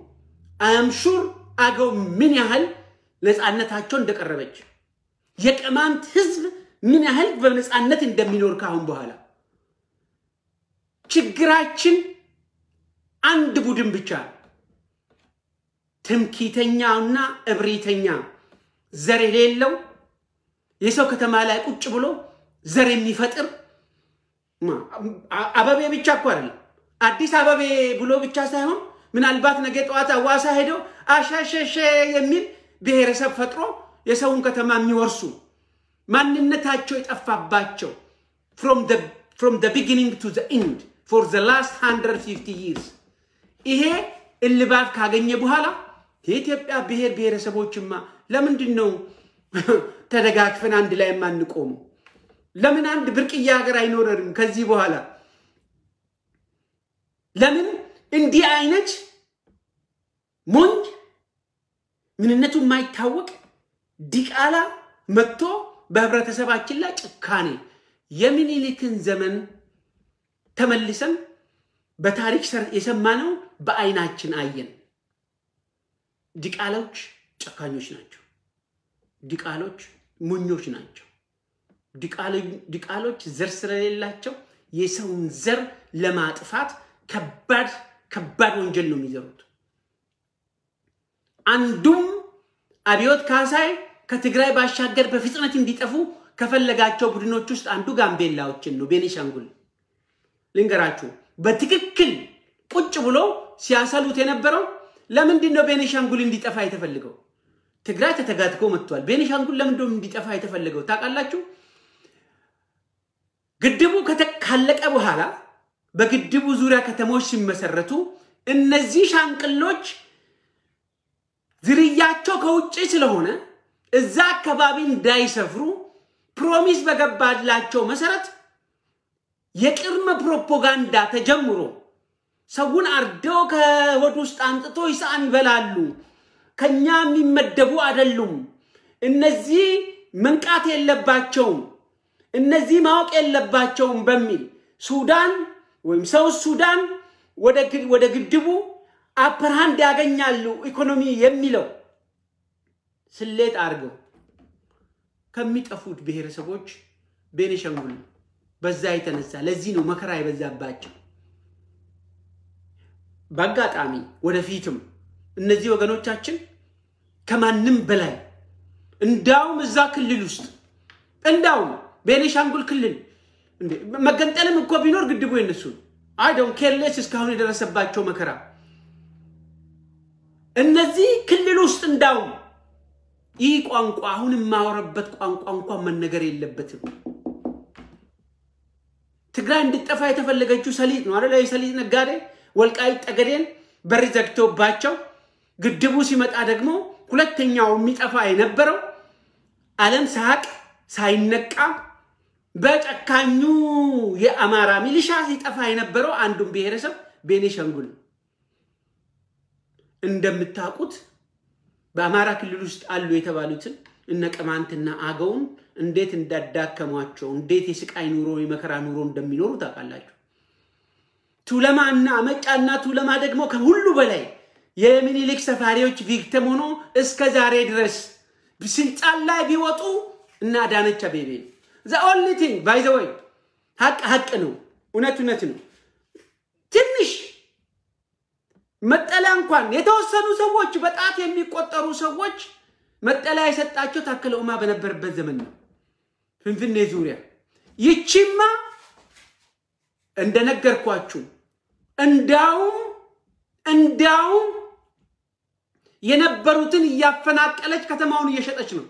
I am sure አገው ምን ያህል ነፃነታቸው እንደቀረበች የቀማንት ህዝብ ምን ያህል በነፃነት እንደሚኖር ካሁን በኋላ ችግራችን አንድ ቡድን ብቻ ትምክህተኛውና እብሪተኛ ዘር የሌለው የሰው ከተማ ላይ ቁጭ ብሎ ዘር የሚፈጥር አበቤ ብቻ እኮ አይደለም አዲስ አበባ ብሎ ብቻ ሳይሆን ምናልባት ነገ ጠዋት አዋሳ ሄዶ አሻሸሸ የሚል ብሔረሰብ ፈጥሮ የሰውን ከተማ የሚወርሱ ማንነታቸው የጠፋባቸው from the beginning to the end for the last 150 years ይሄ እልባት ካገኘ በኋላ የኢትዮጵያ ብሔረሰቦችማ ለምንድነው ተደጋግፈን አንድ ላይ ማንቆም ለምን አንድ ብርቅዬ ሀገር አይኖርም ከዚህ በኋላ ለምን እንዲህ አይነት ሞኝ ምንነቱ የማይታወቅ ዲቃላ መጥቶ በህብረተሰባችን ላይ ጭካኔ የሚኒሊክን ዘመን ተመልሰን በታሪክ የሰማነው በአይናችን አየን ዲቃሎች ጨካኞች ናቸው ዲቃሎች ሞኞች ናቸው ዲቃሎች ዘር ስለሌላቸው የሰውን ዘር ለማጥፋት ከባድ ወንጀል ነው የሚዘሩት አንዱም አብዮት ካሳይ ከትግራይ ባሻገር በፍጥነት እንዲጠፉ ከፈለጋቸው ቡድኖች ውስጥ አንዱ ጋምቤላዎችን ነው ቤኒሻንጉል ልንገራችሁ በትክክል ቁጭ ብሎ ሲያሰሉት የነበረው ለምንድን ነው ቤኒሻንጉል እንዲጠፋ የተፈለገው ትግራይ ተተጋትከው መጥቷል ቤኒሻንጉል ለምንድን ነው እንዲጠፋ የተፈለገው ታውቃላችሁ ግድቡ ከተካለቀ በኋላ በግድቡ ዙሪያ ከተሞች ሲመሰረቱ እነዚህ ሻንቅሎች ዝርያቸው ከውጪ ስለሆነ እዛ አካባቢ እንዳይሰፍሩ ፕሮሚስ በገባላቸው መሰረት የቅርመ ፕሮፓጋንዳ ተጀምሮ ሰውን አርደው ከወድ ውስጥ አንጥቶ ይሳን ይበላሉ ከኛ የሚመደቡ አይደሉም እነዚህ መንቃት የለባቸውም እነዚህ ማወቅ የለባቸውም በሚል ሱዳን ወይም ሳውዝ ሱዳን ወደ ግድቡ አፐርሃንድ ያገኛሉ ኢኮኖሚ የሚለው ስሌት አርገው ከሚጠፉት ብሔረሰቦች ቤኒሻንጉል በዛ የተነሳ ለዚህ ነው መከራ ይበዛባቸው ባጋጣሚ ወደፊትም እነዚህ ወገኖቻችን ከማንም በላይ እንዳውም እዛ ክልል ውስጥ እንዳውም ቤኒሻንጉል ክልል መገንጠልም እኮ ቢኖር ግድቡ የነሱ አይ ዶንት ኬር ሌስ እስካሁን የደረሰባቸው መከራ እነዚህ ክልል ውስጥ እንዳውም ይህ ቋንቋ አሁን ማወረበት ቋንቋ እንኳን መነገር የለበትም ትግራይ እንድጠፋ የተፈለገችው ሰሊጥ ነው አይደል የሰሊጥ ነጋዴ ወልቃይት ጠገዴን በር ዘግቶባቸው ግድቡ ሲመጣ ደግሞ ሁለተኛው የሚጠፋ የነበረው ዓለም ሳቅ ሳይነቃ በጨካኙ የአማራ ሚሊሻ ሲጠፋ የነበረው አንዱን ብሔረሰብ ቤኒሻንጉል እንደምታውቁት በአማራ ክልል ውስጥ አሉ የተባሉትን እነ ቅማንትና አገውን እንዴት እንዳዳከሟቸው እንዴት የስቃይ ኑሮ የመከራ ኑሮ እንደሚኖሩ ታውቃላችሁ ቱለማና አመጫና ቱለማ ደግሞ ከሁሉ በላይ የሚኒሊክ ሰፋሪዎች ቪክቲም ሆኖ እስከ ዛሬ ድረስ ስልጣን ላይ ቢወጡ እና ዳነቻ ቤቤ the only thing by the way ሀቅ ነው እውነት ነው ትንሽ መጠለያ እንኳን የተወሰኑ ሰዎች በጣት የሚቆጠሩ ሰዎች መጠለያ የሰጣቸው ታከለውማ በነበረበት ዘመን ነው ፍንፍኔ ዙሪያ ይቺማ እንደነገርኳችሁ እንዳው የነበሩትን ያፈናቀለች ከተማውን እየሸጠች ነው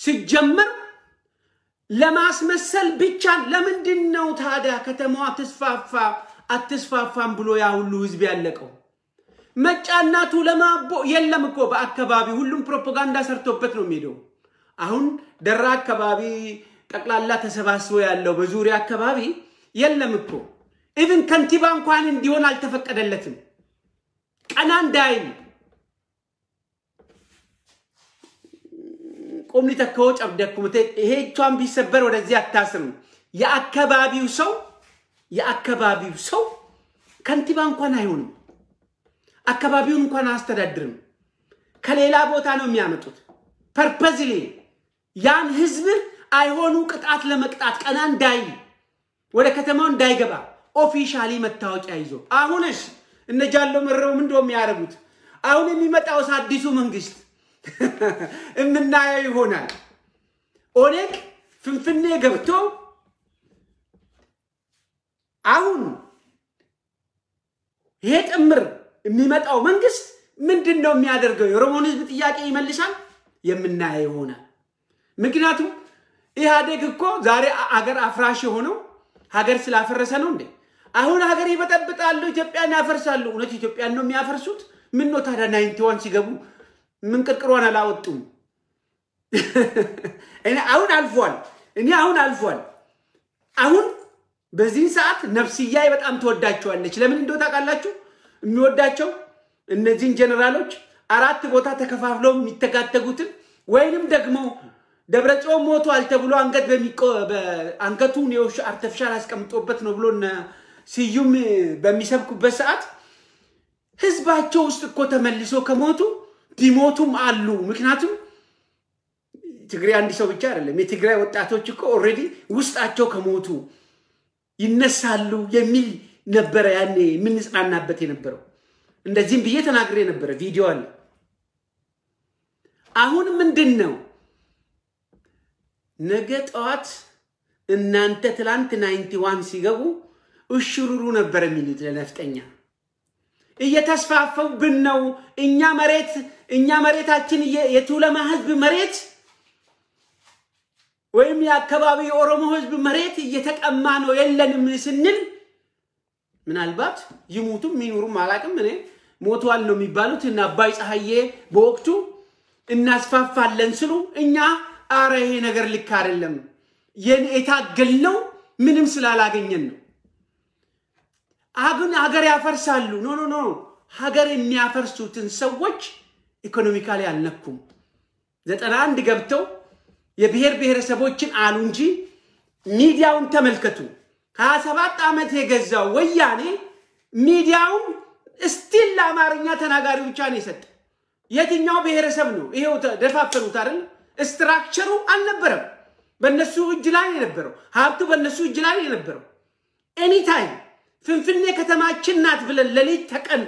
ሲጀመር ለማስመሰል ብቻ ለምንድነው ታዲያ ከተማዋ አትስፋፋም ብሎ ያ ሁሉ ህዝብ ያለቀው መጫናቱ ለማቦ የለም እኮ በአካባቢ ሁሉም ፕሮፓጋንዳ ሰርቶበት ነው የሚሄደው አሁን ደራ አካባቢ ጠቅላላ ተሰባስቦ ያለው በዙሪያ አካባቢ የለም እኮ ኢቭን ከንቲባ እንኳን እንዲሆን አልተፈቀደለትም ቀናንዳይ ቆምኒ ተከውጭ አብደኩምቴ ይሄቻን ቢሰበር ወደዚህ አታስሩ የአካባቢው ሰው ከንቲባ እንኳን አይሆንም አካባቢውን እንኳን አስተዳድርም ከሌላ ቦታ ነው የሚያመጡት ፐርፐዝሊ ያን ህዝብ አይሆኑ ቅጣት ለመቅጣት ቀናንዳይ ወደ ከተማው እንዳይገባ ኦፊሻሊ መታወቂያ ይዞ አሁንስ እነጃለው መረው ምንድነው የሚያረጉት አሁን የሚመጣው አዲሱ መንግስት እንናየው ይሆናል ኦኔክ ፍንፍኔ ገብቶ አሁን ይሄ ጥምር የሚመጣው መንግስት ምንድነው የሚያደርገው? የኦሮሞን ህዝብ ጥያቄ ይመልሳል የምናየው ይሆናል። ምክንያቱም ኢህአዴግ እኮ ዛሬ አገር አፍራሽ ሆነው ሀገር ስላፈረሰ ነው እንዴ? አሁን ሀገር ይበጠብጣሉ፣ ኢትዮጵያን ያፈርሳሉ። እውነት ኢትዮጵያን ነው የሚያፈርሱት? ምን ነው ታዲያ 91 ሲገቡ ምን ቅርቅሯን አላወጡም? አሁን አልፏል። አሁን በዚህ ሰዓት ነፍስያይ በጣም ተወዳቸዋለች። ለምን እንደው ታውቃላችሁ? የሚወዳቸው እነዚህን ጀነራሎች አራት ቦታ ተከፋፍለው የሚተጋተጉትን ወይንም ደግሞ ደብረጽዮን ሞቷል ተብሎ አንገቱን የውሽ አርቲፊሻል አስቀምጦበት ነው ብሎ ስዩም በሚሰብኩበት ሰዓት ህዝባቸው ውስጥ እኮ ተመልሶ ከሞቱ ቢሞቱም አሉ። ምክንያቱም ትግራይ አንድ ሰው ብቻ አይደለም፣ የትግራይ ወጣቶች እኮ ኦሬዲ ውስጣቸው ከሞቱ ይነሳሉ የሚል ነበር ያኔ ምን ጽናናበት የነበረው። እንደዚህም ብዬ ተናግሬ ነበር፣ ቪዲዮ አለ። አሁን ምንድነው ነገ ጧት እናንተ ትላንት 91 ሲገቡ እሽሩሩ ነበር የሚሉት ለነፍጠኛ እየተስፋፈውብን ነው። እኛ መሬታችን የቱለማ ህዝብ መሬት ወይም የአካባቢ የኦሮሞ ህዝብ መሬት እየተቀማ ነው የለንም ስንል ምናልባት ይሙቱም ይኑሩም አላቅም እኔ ሞቷል ነው የሚባሉት እና አባይ ፀሐዬ በወቅቱ እናስፋፋለን ስሉ እኛ አረ ይሄ ነገር ልክ አይደለም የታገልነው ምንም ስላላገኘን ነው። ሀገር ያፈርሳሉ። ኖ ሀገር የሚያፈርሱትን ሰዎች ኢኮኖሚካሊ አልነኩም። 91 ገብተው የብሔር ብሔረሰቦችን አሉ እንጂ ሚዲያውን ተመልከቱ። 27 ዓመት የገዛው ወያኔ ሚዲያውን ስቲል ለአማርኛ ተናጋሪ ብቻ ነው የሰጠ። የትኛው ብሔረሰብ ነው? ይሄው ተደፋፈሩት አይደል? ስትራክቸሩ አልነበረም። በእነሱ እጅ ላይ የነበረው ሀብቱ በእነሱ እጅ ላይ የነበረው ኤኒ ታይም ፍንፍኔ ከተማችን ናት ብለን ለሊት ተቀን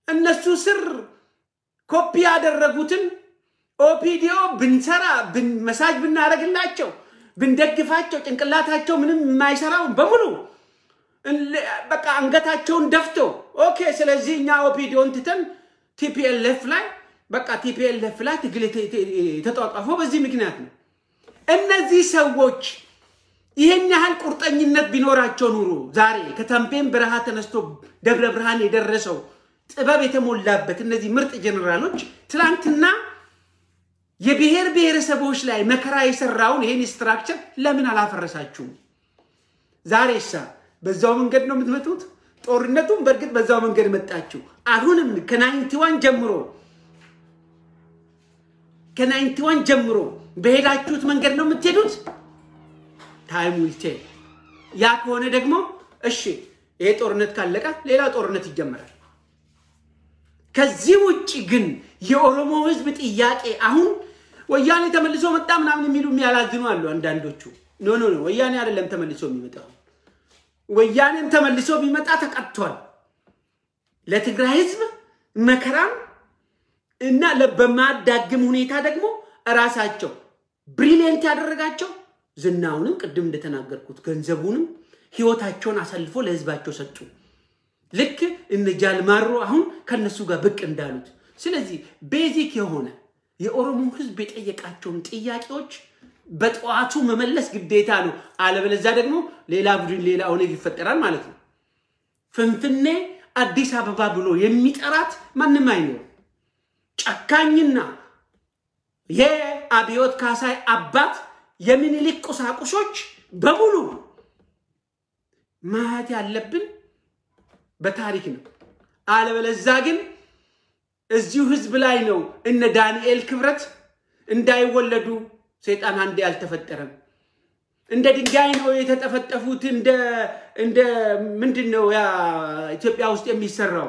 እነሱ ስር ኮፒ ያደረጉትን ኦፒዲዮ ብንሰራ መሳጅ ብናረግላቸው ብንደግፋቸው ጭንቅላታቸው ምንም የማይሰራው በሙሉ በቃ አንገታቸውን ደፍቶ ኦኬ ስለዚህኛ ኦፒዲዮን ትተን ቲፒኤልኤፍ ላይ በቃ ቲፒኤልኤፍ ላይ ትግል ተጣጣፈው በዚህ ምክንያት ነው። እነዚህ ሰዎች ይሄን ያህል ቁርጠኝነት ቢኖራቸው ኑሮ ዛሬ ከተምቤን በረሃ ተነስቶ ደብረ ብርሃን የደረሰው ጥበብ የተሞላበት እነዚህ ምርጥ ጀነራሎች ትላንትና የብሔር ብሔረሰቦች ላይ መከራ የሰራውን ይሄን ስትራክቸር ለምን አላፈረሳችሁም? ዛሬሳ በዛው መንገድ ነው የምትመጡት። ጦርነቱን በርግጥ በዛው መንገድ መጣችሁ። አሁንም ከ91 ጀምሮ በሄዳችሁት መንገድ ነው የምትሄዱት። ታይም ዊል ቴል። ያ ከሆነ ደግሞ እሺ ይሄ ጦርነት ካለቀ ሌላ ጦርነት ይጀምራል። ከዚህ ውጪ ግን የኦሮሞ ህዝብ ጥያቄ አሁን ወያኔ ተመልሶ መጣ ምናምን የሚሉ የሚያላዝኑ አሉ አንዳንዶቹ። ኖ ወያኔ አይደለም ተመልሶ የሚመጣው። ወያኔን ተመልሶ ቢመጣ ተቀጥቷል። ለትግራይ ህዝብ መከራም እና በማዳግም ሁኔታ ደግሞ ራሳቸው ብሪሊየንት ያደረጋቸው ዝናውንም ቅድም እንደተናገርኩት ገንዘቡንም ህይወታቸውን አሳልፎ ለህዝባቸው ሰጡ። ልክ እነ ጃልማሮ አሁን ከነሱ ጋር ብቅ እንዳሉት። ስለዚህ ቤዚክ የሆነ የኦሮሞ ህዝብ የጠየቃቸውን ጥያቄዎች በጧቱ መመለስ ግዴታ ነው። አለበለዚያ ደግሞ ሌላ ቡድን ሌላ ኦነግ ይፈጠራል ማለት ነው። ፍንፍኔ አዲስ አበባ ብሎ የሚጠራት ማንንም አይኖር። ጨካኝና የአብዮት ካሳይ አባት የሚኒሊክ ቁሳቁሶች በሙሉ ማህት ያለብን በታሪክ ነው። አለበለዚያ ግን እዚሁ ህዝብ ላይ ነው እነ ዳንኤል ክብረት እንዳይወለዱ ሰይጣን አንዴ ያልተፈጠረም እንደ ድንጋይ ነው የተጠፈጠፉት። እንደ ምንድነው ያ ኢትዮጵያ ውስጥ የሚሰራው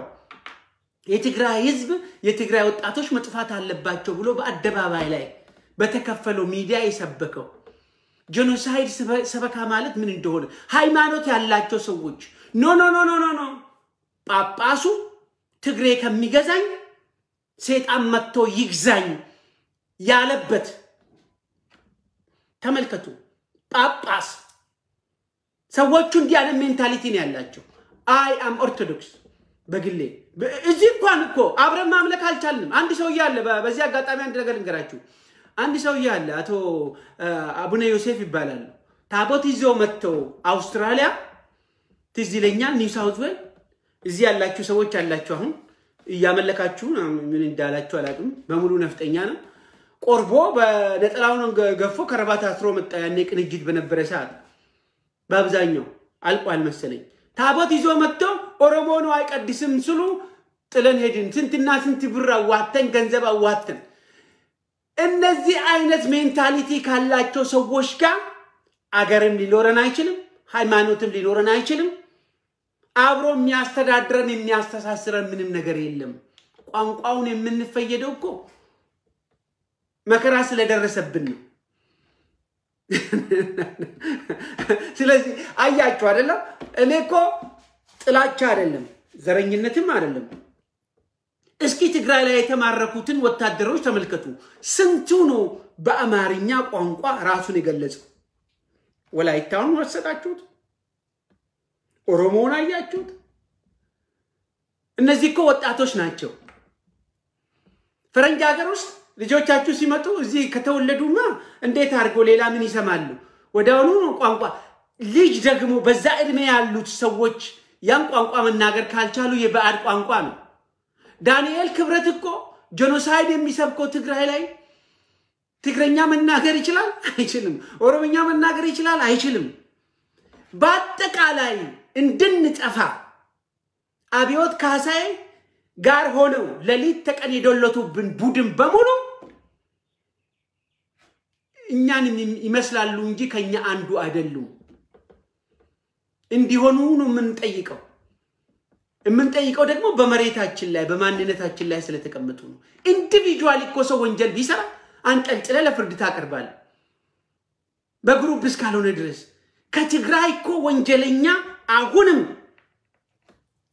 የትግራይ ህዝብ የትግራይ ወጣቶች መጥፋት አለባቸው ብሎ በአደባባይ ላይ በተከፈለው ሚዲያ የሰበከው ጄኖሳይድ ሰበካ ማለት ምን እንደሆነ ሃይማኖት ያላቸው ሰዎች ኖ ጳጳሱ ትግሬ ከሚገዛኝ ሰይጣን መጥቶ ይግዛኝ ያለበት ተመልከቱ። ጳጳስ ሰዎቹ እንዲህ አይነት ሜንታሊቲ ነው ያላቸው አይ አም ኦርቶዶክስ በግሌ እዚህ እንኳን እኮ አብረን ማምለክ አልቻልንም አንድ ሰው ያለ በዚህ አጋጣሚ አንድ ነገር እንገራችሁ አንድ ሰው ያለ አቶ አቡነ ዮሴፍ ይባላል ታቦት ይዘው መጥተው አውስትራሊያ ትዝለኛ ኒው ሳውዝ ዌል እዚህ ያላችሁ ሰዎች ያላችሁ አሁን ያመለካችሁ ምን እንዳላችሁ አላቅም በሙሉ ነፍጠኛ ነው ቆርቦ በነጠላውን ገፎ ከረባት አስሮ መጣ ያኔ ቅንጅት በነበረ ሰዓት በአብዛኛው አልቋል መሰለኝ ታቦት ይዞ መጥተው ኦሮሞ ነው አይቀድስም ስሉ ጥለን ሄድን ስንትና ስንት ብር አዋተን ገንዘብ አዋተን እነዚህ አይነት ሜንታሊቲ ካላቸው ሰዎች ጋር አገርም ሊኖረን አይችልም ሃይማኖትም ሊኖረን አይችልም አብሮ የሚያስተዳድረን የሚያስተሳስረን ምንም ነገር የለም ቋንቋውን የምንፈየደው እኮ መከራ ስለደረሰብን ነው ስለዚህ አያችሁ አይደለም እኔ እኮ ጥላቻ አይደለም ዘረኝነትም አይደለም እስኪ ትግራይ ላይ የተማረኩትን ወታደሮች ተመልከቱ ስንቱ ነው በአማርኛ ቋንቋ ራሱን የገለጸው ወላይታውን ወሰዳችሁት ኦሮሞን አያችሁት እነዚህ እኮ ወጣቶች ናቸው ፈረንጅ ሀገር ውስጥ ልጆቻችሁ ሲመጡ እዚህ ከተወለዱማ እንዴት አድርጎ ሌላ ምን ይሰማሉ ወዳውኑ ቋንቋ ልጅ ደግሞ በዛ እድሜ ያሉት ሰዎች ያን ቋንቋ መናገር ካልቻሉ የባዕድ ቋንቋ ነው ዳንኤል ክብረት እኮ ጄኖሳይድ የሚሰብከው ትግራይ ላይ ትግረኛ መናገር ይችላል አይችልም ኦሮሞኛ መናገር ይችላል አይችልም በአጠቃላይ እንድንጠፋ አብዮት ካሳይ ጋር ሆነው ለሊት ተቀን የዶለቱብን ቡድን በሙሉ እኛን ይመስላሉ እንጂ ከኛ አንዱ አይደሉም እንዲሆኑ ነው የምንጠይቀው ደግሞ በመሬታችን ላይ በማንነታችን ላይ ስለተቀመጡ ነው ኢንዲቪጁዋሊ እኮ ሰው ወንጀል ቢሰራ አንጠልጥለ ለፍርድ ታቀርባል በግሩፕ እስካልሆነ ድረስ ከትግራይ እኮ ወንጀለኛ አሁንም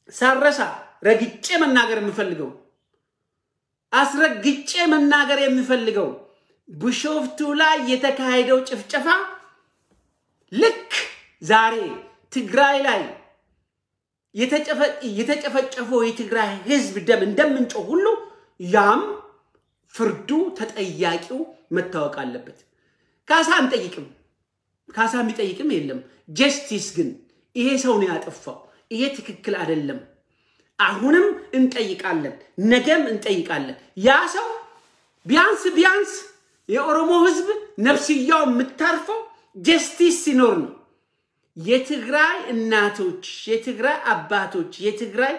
ሳረሳ ረግጬ መናገር የምፈልገው አስረግጬ መናገር የምፈልገው ቢሾፍቱ ላይ የተካሄደው ጭፍጨፋ ልክ ዛሬ ትግራይ ላይ የተጨፈጨፈው የትግራይ ህዝብ ደም እንደምንጮ ሁሉ ያም ፍርዱ ተጠያቂው መታወቅ አለበት ካሳ አንጠይቅም ካሳ የሚጠይቅም የለም ጀስቲስ ግን ይሄ ሰው ነው ያጠፋው ይሄ ትክክል አይደለም አሁንም እንጠይቃለን ነገም እንጠይቃለን ያ ሰው ቢያንስ የኦሮሞ ህዝብ ነፍስያው የምታርፈው ጀስቲስ ሲኖር ነው የትግራይ እናቶች የትግራይ አባቶች የትግራይ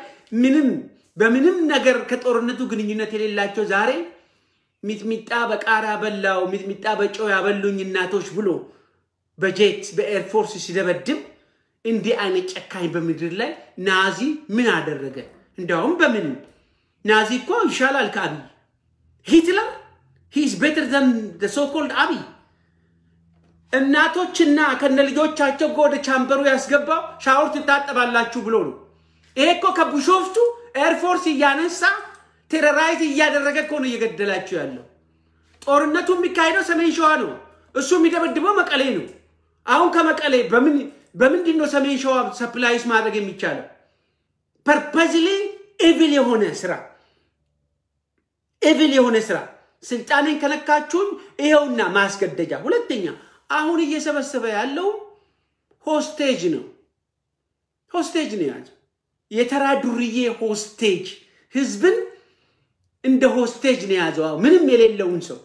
በምንም ነገር ከጦርነቱ ግንኙነት የሌላቸው ዛሬ ሚጥሚጣ በቃራ በላው ሚጥሚጣ በጨው ያበሉኝ እናቶች ብሎ በጄት በኤርፎርስ ሲደበድብ እንዲህ አይነት ጨካኝ በምድር ላይ ናዚ ምን አደረገ እንደውም በምን ናዚ እኮ ይሻላል ከአብይ ሂትለር he is better than the so called አብይ እናቶችና ከነልጆቻቸው ወደ ቻምበሩ ያስገባው ሻወር ትታጠባላችሁ ብሎ ነው ይሄ እኮ ከቡሾፍቱ ኤርፎርስ ያነሳ ቴሮራይዝ ያደረገ እኮ ነው እየገደላችሁ ያለው ጦርነቱ የሚካሄደው ሰሜን ሸዋ ነው እሱ የሚደበድበው መቀሌ ነው አሁን ከመቀሌ በምንድን ነው ሰሜን ሸዋ ሰፕላይስ ማድረግ የሚቻለው ፐርፐዝሊ ኢቪል የሆነ ስራ ስልጣኔን ከነካችሁኝ ይሄውና ማስገደጃ ሁለተኛ አሁን እየሰበሰበ ያለው ሆስቴጅ ነው ያለው የተራዱርዬ ሆስቴጅ ህዝብን እንደ ሆስቴጅ ነው ያዘው ምንም የሌለውን ሰው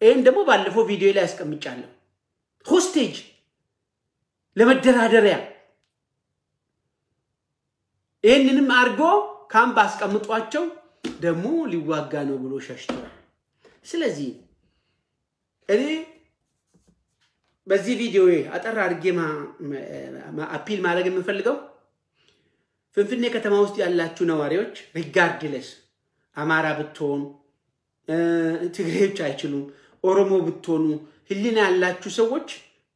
ይሄን ደግሞ ባለፈው ቪዲዮ ላይ አስቀምጫለሁ ሆስቴጅ ለመደራደሪያ ይሄንንም አርጎ ካምፕ አስቀምጧቸው ደግሞ ሊዋጋ ነው ብሎ ሸሽቷል ስለዚህ እኔ በዚህ ቪዲዮ አጠራ አርጌ አፒል ማድረግ የምፈልገው ፍንፍኔ ከተማ ውስጥ ያላችሁ ነዋሪዎች ሪጋርድለስ አማራ ብትሆኑ ትግሬዎች አይችሉም ኦሮሞ ብትሆኑ ህሊና ያላችሁ ሰዎች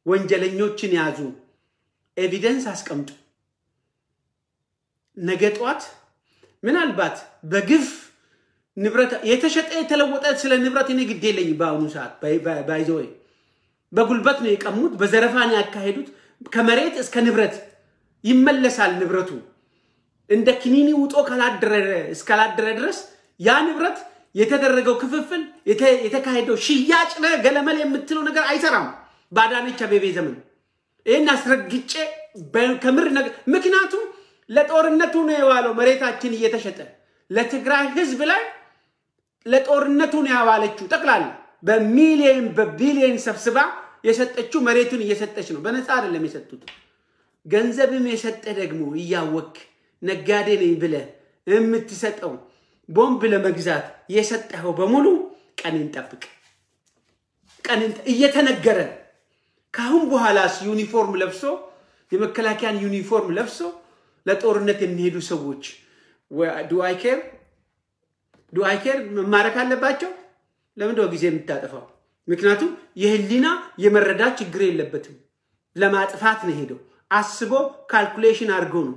ወንጀለኞችን ያዙ ኤቪደንስ አስቀምጡ ነገጧት ምናልባት በግፍ ንብረት የተሸጠ የተለወጠ ስለ ንብረት እኔ ግድ የለኝ ባውኑ ሰዓት ባይዘው በጉልበት ነው የቀሙት በዘረፋ ነው ያካሄዱት ከመሬት እስከ ንብረት ይመለሳል ንብረቱ እንደ ክኒኒ ውጦ ካላደረ ድረስ ያ ንብረት የተደረገው ክፍፍል የተካሄደው ሽያጭ ገለመል የምትለው ነገር አይሰራም ባዳነች አቤቤ ዘመን ይሄን አስረግጬ በከምር ነገር ምክንያቱም ለጦርነቱ ነው የዋለው መሬታችን እየተሸጠ ለትግራይ ህዝብ ላይ ለጦርነቱ ነው ያዋለችው ጠቅላላ በሚሊዮን በቢሊዮን ሰብስባ የሰጠችው መሬቱን እየሰጠች ነው በነፃ አይደለም የሰጡት ገንዘብም የሰጠ ደግሞ ይያወክ ነጋዴ ነኝ ብለ የምትሰጠው ቦምብ ለመግዛት የሰጠው በሙሉ ቀንን ጠብቅ ቀንን እየተነገረ ካሁን በኋላስ ዩኒፎርም ለብሶ የመከላከያን ዩኒፎርም ለብሶ ለጦርነት የሚሄዱ ሰዎች ዱ አይ ኬር መማረክ አለባቸው ለምን ነው ጊዜ የምታጠፋው ምክንያቱም የህሊና የመረዳት ችግር የለበትም ለማጥፋት ነው ሄደው አስቦ ካልኩሌሽን አድርጎ ነው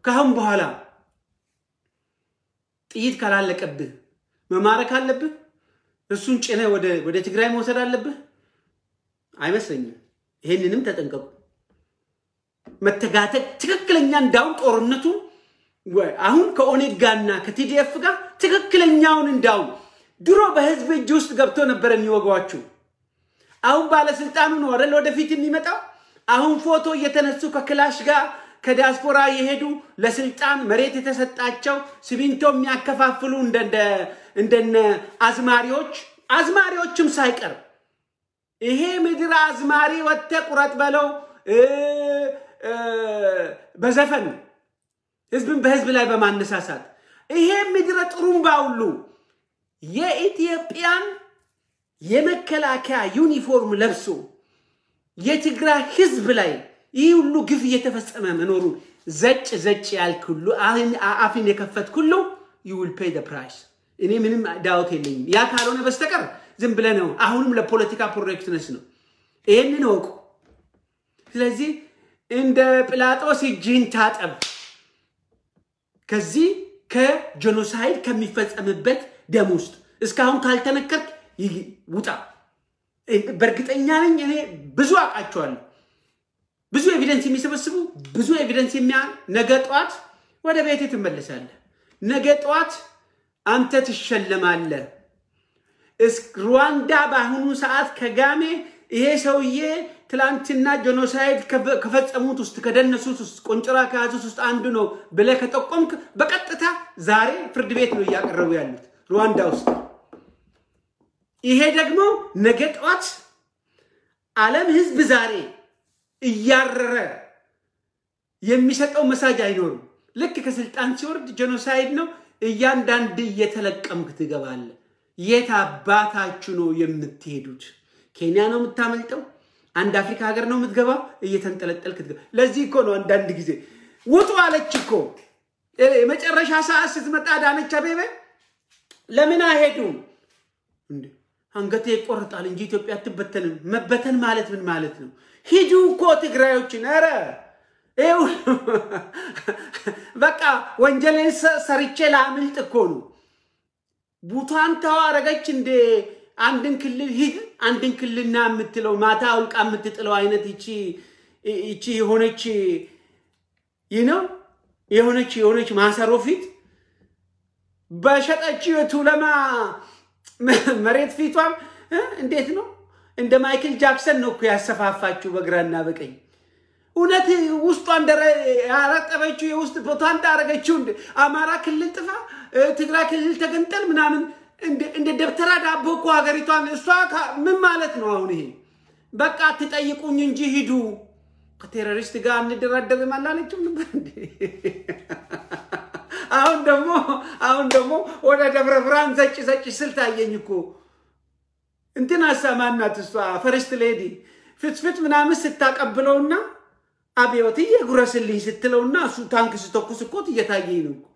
ካሁን በኋላ ጥይት ካላለቀብህ መማረክ አለብህ እሱን ጭነ ወደ ትግራይ መውሰድ አለብህ አይመስለኝም ይሄንንም ተጠንቀቁ መተጋተግ ትክክለኛ እንዳው ጦርነቱ አሁን ከኦኔጋና ከቲዲኤፍ ጋር ትክክለኛውን እንዳው ድሮ በህዝብ እጅ ውስጥ ገብቶ ነበር የሚወጋዋቸው አሁን ባለስልጣኑ ነው አይደል ወደፊት የሚመጣው አሁን ፎቶ እየተነሱ ከክላሽ ጋር ከዲያስፖራ የሄዱ ለስልጣን መሬት የተሰጣቸው ሲቪንቶ የሚያከፋፍሉ እንደነ አዝማሪዎችም ሳይቀር ይሄ ምድር አዝማሪ ወጥተ ቁረጥ በለው በዘፈን ህዝብን በህዝብ ላይ በማነሳሳት ይሄ ምድር ጥሩምባ ሁሉ የኢትዮጵያን የመከላከያ ዩኒፎርም ለብሶ የትግራይ ህዝብ ላይ ይህ ሁሉ ግፍ እየተፈጸመ መኖሩ ዘጭ ያልኩሉ አፍን የከፈት ሁሉ you will pay the price እኔ ምንም ዳውት የለኝም ያ ካልሆነ በስተቀር ዝም ብለ ነው አሁንም ለፖለቲካ ፕሮጀክትነስ ነው ይሄንን ወቁ ስለዚህ እንደ ጲላጦስ እጅን ታጠብ ከዚህ ከጄኖሳይድ ከሚፈጸምበት ደም ውስጥ እስካሁን ካልተነከርክ ውጣ በርግጠኛ ነኝ እኔ ብዙ አቃቸዋለሁ ብዙ ኤቪደንስ የሚሰበስቡ ብዙ ኤቪደንስ ነገ ጧት ወደ ቤት ትመለሳለህ ነገ ጧት አንተ ትሸለማለህ ሩዋንዳ ባሁኑ ሰዓት ከጋሜ ይሄ ሰውዬ ትላንትና ጄኖሳይድ ከፈጸሙት ውስጥ ከደነሱት ውስጥ ቆንጭራ ከያዙት ውስጥ አንዱ ነው ብለ ከጠቆምክ በቀጥታ ዛሬ ፍርድ ቤት ነው ያቀርቡ ያሉት ሩዋንዳ ውስጥ ይሄ ደግሞ ነገ ጧት ዓለም ህዝብ ዛሬ እያረረ የሚሰጠው መሳጅ አይኖርም ልክ ከስልጣን ሲወርድ ጄኖሳይድ ነው እያንዳንድ እየተለቀምክ ትገባለህ የታባታችሁ ነው የምትሄዱት ኬንያ ነው የምታመልጠው አንድ አፍሪካ ሀገር ነው የምትገባው እየተንጠለጠልክ ትገባ ለዚህ እኮ ነው አንዳንድ ጊዜ ውጡ አለች እኮ የመጨረሻ ሰዓት ስትመጣ ዳነች አቤቤ ለምን አይሄዱም እንዴ አንገቴ ይቆርጣል እንጂ ኢትዮጵያ አትበተንም መበተን ማለት ምን ማለት ነው ሂዱ እኮ ትግራዮች ነረ ኤው በቃ ወንጀልን ሰርቼ ላምልጥ እኮ ነው ቡታን ተዋረገች እንደ አንድን ክልል ሂድ አንድን ክልልና የምትለው ማታ አውልቃ የምትጥለው አይነት እቺ የሆነች የሆነች ማሰሮ ፊት በሸጠች የቱለማ መሬት ፊቷን እንዴት ነው እንደ ማይክል ጃክሰን ነው ያሰፋፋችሁ በግራና በቀኝ እውነት ውስጧ እንደረ ያረጠበችው የውስጥ ቦታ እንዳረገችው አማራ ክልል ጥፋ ትግራይ ክልል ተገንጠል ምናምን እንደ ደብተራ ዳቦ እኮ ሀገሪቷን እሷ ምን ማለት ነው አሁን ይሄ በቃ ትጠይቁኝ እንጂ ሂዱ ከቴሮሪስት ጋር እንደረደረ ማላለችም ነበር እንዴ አሁን ደግሞ ወደ ደብረ ብርሃን ዘጭ ስልታየኝ እኮ እንትና ሰማናት እሷ ፈርስት ሌዲ ፍትፍት ምናምን ስታቀብለውና አብዮት ይጉረስልኝ ስትለውና እሱ ታንክ ስተኩስ እኮ እየታየኝ ነው እኮ